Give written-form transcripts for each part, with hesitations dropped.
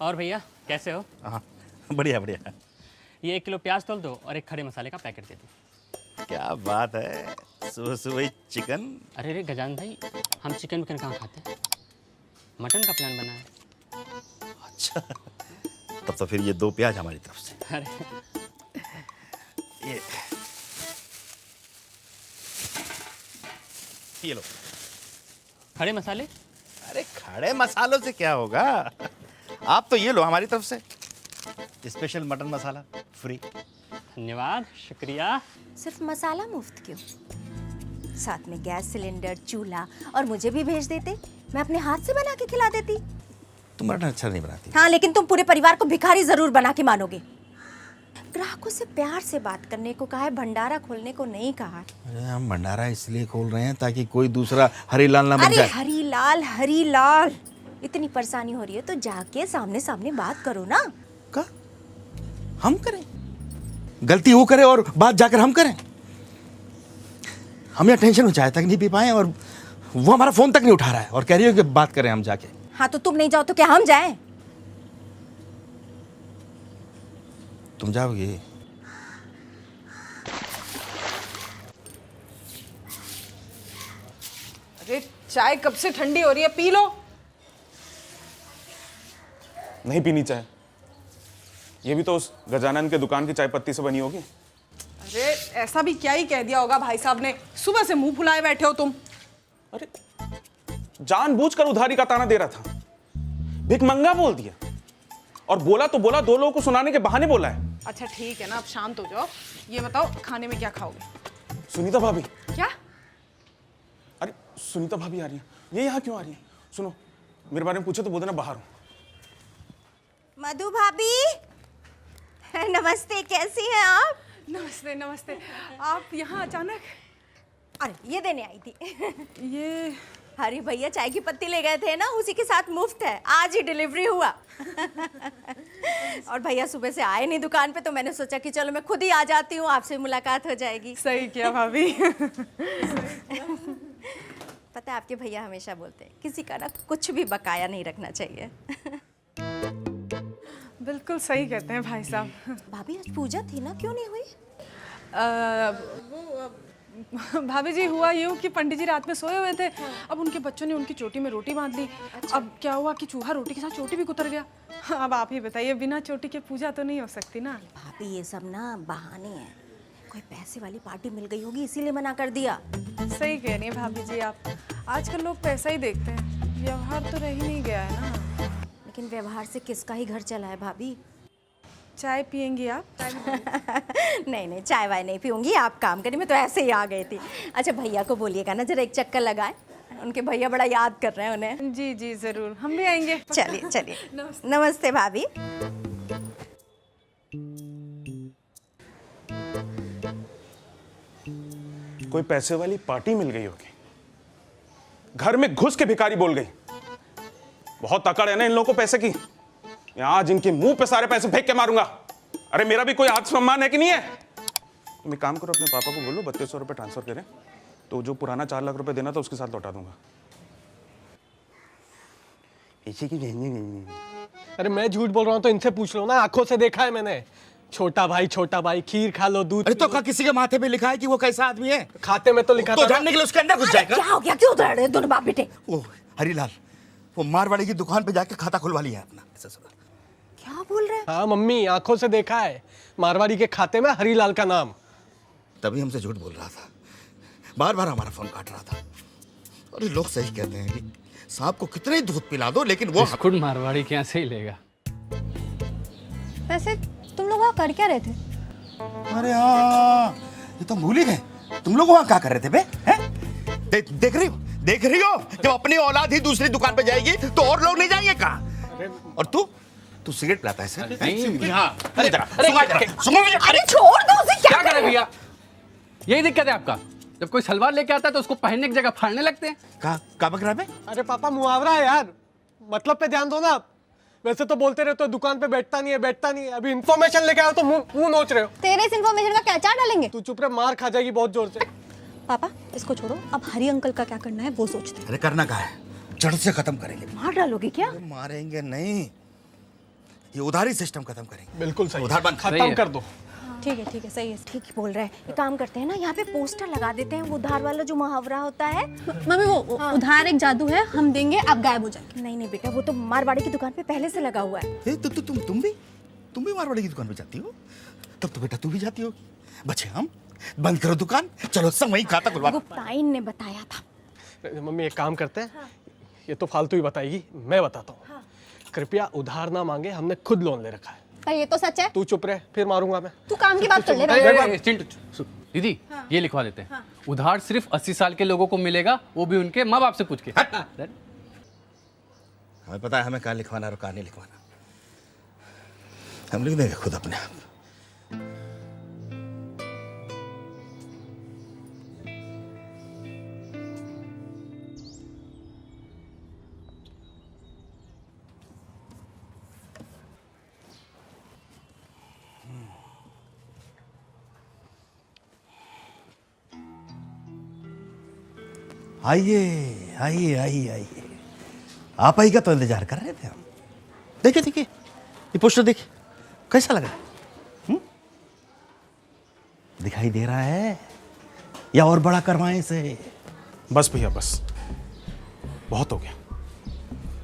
और भैया कैसे हो? हाँ बढ़िया बढ़िया। ये 1 किलो प्याज तोल दो और एक खड़े मसाले का पैकेट दे दो। क्या बात है, सुबह सुबह ही चिकन। अरे रे गजान भाई, हम चिकन विकन कहाँ खाते हैं, मटन का प्लान बना है। अच्छा, तब तो फिर ये 2 प्याज हमारी तरफ से। अरे ये लो। खड़े मसाले? अरे खड़े मसालों से क्या होगा, आप तो ये लो हमारी तरफ से, स्पेशल मटन मसाला फ्री। धन्यवाद, शुक्रिया। सिर्फ मसाला मुफ्त क्यों? साथ में गैस सिलेंडर, चूल्हा और मुझे भी भेज देते, मैं अपने हाथ से बना के खिला देती। तुम मटन अच्छा नहीं बनाती। हाँ, लेकिन तुम पूरे परिवार को भिखारी जरूर बना के मानोगे। ग्राहकों से प्यार से बात करने को कहा है, भंडारा खोलने को नहीं कहा। अरे हम भंडारा इसलिए खोल रहे हैं ताकि कोई दूसरा हरीलाल ना बन अरे जाए। हरीलाल, इतनी परेशानी हो रही है तो जाके सामने सामने बात करो ना। का हम करें? गलती वो करे और बात जाकर हम करें? हम यहाँ टेंशन में चाय तक नहीं पी पाए और वो हमारा फोन तक नहीं उठा रहा है और कह रही हो कि बात करें हम जाके। हाँ तो तुम नहीं जाओ तो क्या हम जाएं? तुम जाओगी? अरे चाय कब से ठंडी हो रही है, पी लो। नहीं पीनी चाय, ये भी तो उस गजानन के दुकान की चाय पत्ती से बनी होगी। अरे ऐसा भी क्या ही कह दिया होगा भाई साहब ने, सुबह से मुंह फुलाए बैठे हो तुम। अरे जानबूझकर उधारी का ताना दे रहा था, भिखमंगा बोल दिया और बोला तो बोला, 2 लोगों को सुनाने के बहाने बोला है। अच्छा ठीक है ना, अब शांत हो जाओ। ये बताओ खाने में क्या खाओगे? सुनीता भाभी। क्या? अरे सुनीता भाभी आ रही है, ये यहाँ क्यों आ रही है? सुनो, मेरे बारे में पूछे तो बोल देना बाहर हूँ। मधु भाभी, नमस्ते, कैसी हैं आप? नमस्ते नमस्ते। आप यहाँ अचानक? अरे ये देने आई थी। ये अरे भैया चाय की पत्ती ले गए थे ना, उसी के साथ मुफ्त है, आज ही डिलीवरी हुआ। और भैया सुबह से आए नहीं दुकान पे तो मैंने सोचा कि चलो मैं खुद ही आ जाती हूँ, आपसे मुलाकात हो जाएगी। सही किया भाभी। पता है आपके भैया हमेशा बोलते हैं किसी का ना कुछ भी बकाया नहीं रखना चाहिए। बिल्कुल सही कहते हैं भाई साहब। भाभी आज पूजा थी ना, क्यों नहीं हुई? भाभी जी हुआ यूँ कि पंडित जी रात में सोए हुए थे, अब उनके बच्चों ने उनकी चोटी में रोटी बांध ली। अच्छा। अब क्या हुआ कि चूहा रोटी के साथ चोटी भी कुतर गया। अब आप ही बताइए, बिना चोटी के पूजा तो नहीं हो सकती ना। भाभी ये सब ना बहाने हैं, कोई पैसे वाली पार्टी मिल गई होगी इसीलिए मना कर दिया। सही कह रही हैं भाभी जी आप, आजकल लोग पैसा ही देखते हैं, व्यवहार तो रह ही नहीं गया है ना। लेकिन व्यवहार से किसका ही घर चला है भाभी? चाय पियेंगी आप? नहीं नहीं, चाय वाय नहीं पीऊंगी, आप काम करिए, मैं तो ऐसे ही आ गई थी। अच्छा भैया को बोलिएगा ना जरा एक चक्कर लगाए, उनके भैया बड़ा याद कर रहे हैं उन्हें। जी जी जरूर, हम भी आएंगे। चलिए चलिए। नमस्ते भाभी। कोई पैसे वाली पार्टी मिल गई होगी, घर में घुस के भिखारी बोल गई। बहुत अकड़ है ना इन लोगों को पैसे की, आज इनके मुंह पे सारे पैसे फेंक के मारूंगा। अरे मेरा भी कोई आत्मसम्मान है कि नहीं है? तुम एक काम करो, अपने पापा को बोलो 3200 रुपये ट्रांसफर करें, तो जो पुराना 4 लाख रुपए देना था उसके साथ लौटा दूंगा। इसी की अरे मैं झूठ बोल रहा हूँ तो इनसे पूछ लो ना, आंखों से देखा है मैंने। छोटा भाई खीर खा लो, दूध। अरे तो क्या किसी के माथे पे लिखा है कि वो कैसा आदमी है? खाते में तो लिखा तो था। जानने के लिए उसके अंदर घुस जाएगा। क्या हो गया, क्यों उधर रहे दोनों बाप बेटे? ओ हरीलाल, वो मारवाड़ी की दुकान पे जाके खाता खुलवा लिया है अपना। ऐसा सुना? क्या बोल रहे हैं? हाँ मम्मी, आंखों से देखा है, मारवाड़ी के खाते में हरीलाल का नाम। तभी हमसे झूठ बोल रहा था, बार बार हमारा फोन काट रहा था। और ये लोग सही कहते हैं कि सांप को कितने ही दूध पिला दो लेकिन वो बिस्कुट मारवाड़ी के यहाँ से ही लेगा। वैसे तुम लोग वहाँ कर क्या रहे थे? अरे हाँ, ये तो भूल ही गए। तुम लोग वहाँ क्या कर रहे थे बे? हैं? देख रही हो जब अपनी औलाद ही दूसरी दुकान पे जाएगी तो और लोग नहीं जाएंगे कहाँ? और तू सिगरेट पिलाता है सर? नहीं। हाँ, अरे सुनो मुझे। अरे छोड़ दो उसे, क्या क्या करे भैया, यही दिक्कत है आपका, जब कोई सलवार लेके आता है तो उसको पहनने की जगह फाड़ने लगते हैं। का बक रहा है? अरे पापा मुहावरा है यार, मतलब पे ध्यान दो ना आप। वैसे तो बोलते रहते हो दुकान पे बैठता नहीं है, अभी इन्फॉर्मेशन लेके आओ तो मुंह नोच रहे हो। तेरे इस इन्फॉर्मेशन का क्या चार डालेंगे? तू चुप रहे, मार खा जाएगी बहुत जोर से। पापा इसको छोड़ो, अब हरी अंकल का क्या करना है वो सोचते हैं। अरे करना क्या है, जड़ से खत्म करेंगे। मार डालोगे क्या? मारेंगे नहीं, ये उधारी सिस्टम खत्म करेंगे। बिल्कुल सही, उधार बंद। खत्म कर दो। ठीक है सही है। ठीक ही बोल रहे हैं। एक काम करते हैं ना, यहाँ पे पोस्टर लगा देते हैं, वो उधार वाला जो मुहावरा होता है। मम्मी वो उधार एक जादू है, हम देंगे आप गायब हो जाएंगे। नहीं नहीं बेटा, वो तो मारवाड़ी की दुकान पे पहले से लगा हुआ है। तुम भी मारवाड़ी की दुकान पे जाती हो? तब तो बेटा तू भी जाती हो। बच्चे हम बंद करो दुकान, चलो सब वही खाता खुलवा। गुप्ताइन ने बताया था। मम्मी एक काम करते हैं, ये तो फालतू ही बताएगी, मैं बताता हूँ। कृपया उधार ना मांगे, हमने खुद लोन ले रखा है। पर ये तो सच है। तू चुप रहे, फिर मारूंगा मैं। तू काम की बात कर ले। चिंटू दीदी ये लिखवा देते हैं। उधार सिर्फ 80 साल के लोगों को मिलेगा, वो भी उनके माँ बाप से पूछ के। हमें पता है हमें कहाँ लिखवाना और कहाँ नहीं लिखवाना। हम लिख देंगे खुद अपने आप। आइए आइए आइए आइए, आप आई का तो इंतजार कर रहे थे हम। देखिए देखिए ये पोस्टर देखिए, कैसा लग रहा है? दिखाई दे रहा है या और बड़ा करवाएं इसे? बस भैया बस, बहुत हो गया।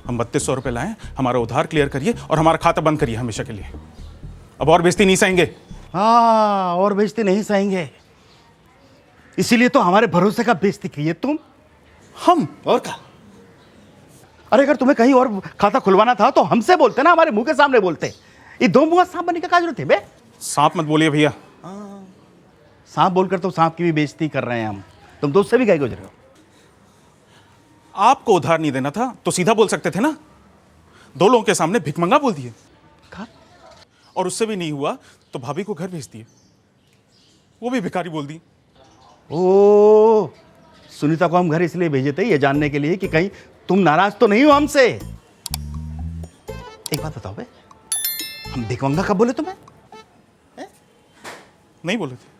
हम 3200 रुपये लाए, हमारा उधार क्लियर करिए और हमारा खाता बंद करिए हमेशा के लिए। अब और बेइज्जती नहीं सहेंगे। हाँ, और बेइज्जती नहीं सहेंगे, इसीलिए तो हमारे भरोसे का बेइज्जती की है तुम। हम और क्या? अरे अगर तुम्हें कहीं और खाता खुलवाना था तो हमसे बोलते ना, हमारे मुंह के सामने बोलते। ये दो मुंह सांप बनने का क्या जरूरत है बे? सांप मत बोलिए भैया। सांप बोलकर तो सांप की भी बेइज्जती कर रहे हैं हम। तुम तो उससे भी गाय गुजर रहे हो। आपको उधार नहीं देना था तो सीधा बोल सकते थे ना, दो लोगों के सामने भिखमंगा बोल दिए। और उससे भी नहीं हुआ तो भाभी को घर भेज दिए, वो भी भिखारी बोल दी। ओ, सुनीता को हम घर इसलिए भेजे थे ये जानने के लिए कि कहीं तुम नाराज तो नहीं हो हमसे। एक बात बताओ बे, हम भिखमंगा कब बोले तुम्हें? नहीं बोले थे।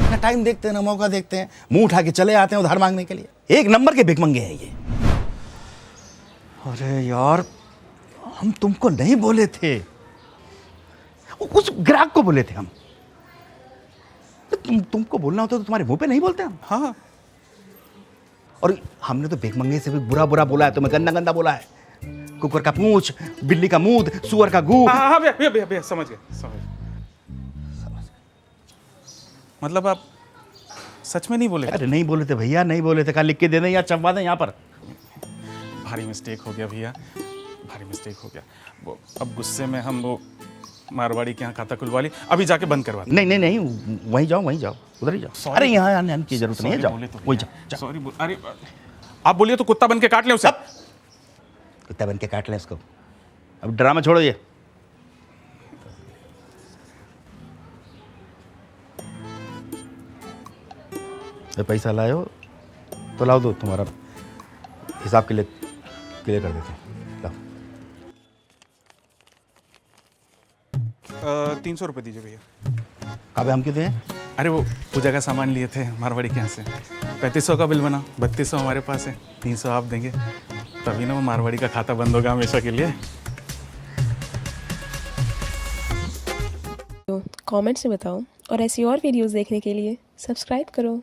ना टाइम देखते हैं ना मौका देखते हैं, मुंह उठा के चले आते हैं उधार मांगने के लिए। एक नंबर के भिखमंगे हैं ये। अरे यार, हम तुमको नहीं बोले थे, उस ग्राहक को बोले थे हम। तुमको बोलना होता तो तुम्हारे मुंह पे नहीं बोलते हम। हाँ, और हमने तो भिखमंगे से भी बुरा बुरा बोला है, तुम्हें गंदा गंदा बोला है। कुकर का पूंछ, बिल्ली का मूत, सुअर का गू। हाँ भैया भैया भैया, समझ गए समझ गए। मतलब आप सच में नहीं बोले? अरे नहीं बोले थे भैया, नहीं बोले थे। कहा लिख के दे दें या छपवा दें यहाँ पर। भारी मिस्टेक हो गया भैया, भारी मिस्टेक हो गया। वो अब गुस्से में हम वो मारवाड़ी के यहाँ खाता खुलवा ली, अभी जाके बंद करवा। नहीं नहीं नहीं, वहीं जाओ वहीं जाओ, उधर ही जाओ। अरे यहाँ आने की जरूरत नहीं है, जाओ वहीं जाओ। सॉरी, अरे आप बोलिए तो कुत्ता बन के काट लें उसे। कुत्ता बन के काट लें इसको। अब ड्रामा छोड़ो ये। पैसा लाए हो तो लाओ, दो तुम्हारा हिसाब के लिए क्लियर कर देते हैं। लाओ 300 रुपये दीजिए भैया। कहाँ पे हम क्यों दें? अरे वो पूजा का सामान लिए थे मारवाड़ी के यहाँ से, 3500 का बिल बना, 3200 हमारे पास है, 300 आप देंगे, तभी ना वो मारवाड़ी का खाता बंद होगा हमेशा के लिए। कमेंट्स में बताओ और ऐसी और वीडियोस देखने के लिए सब्सक्राइब करो।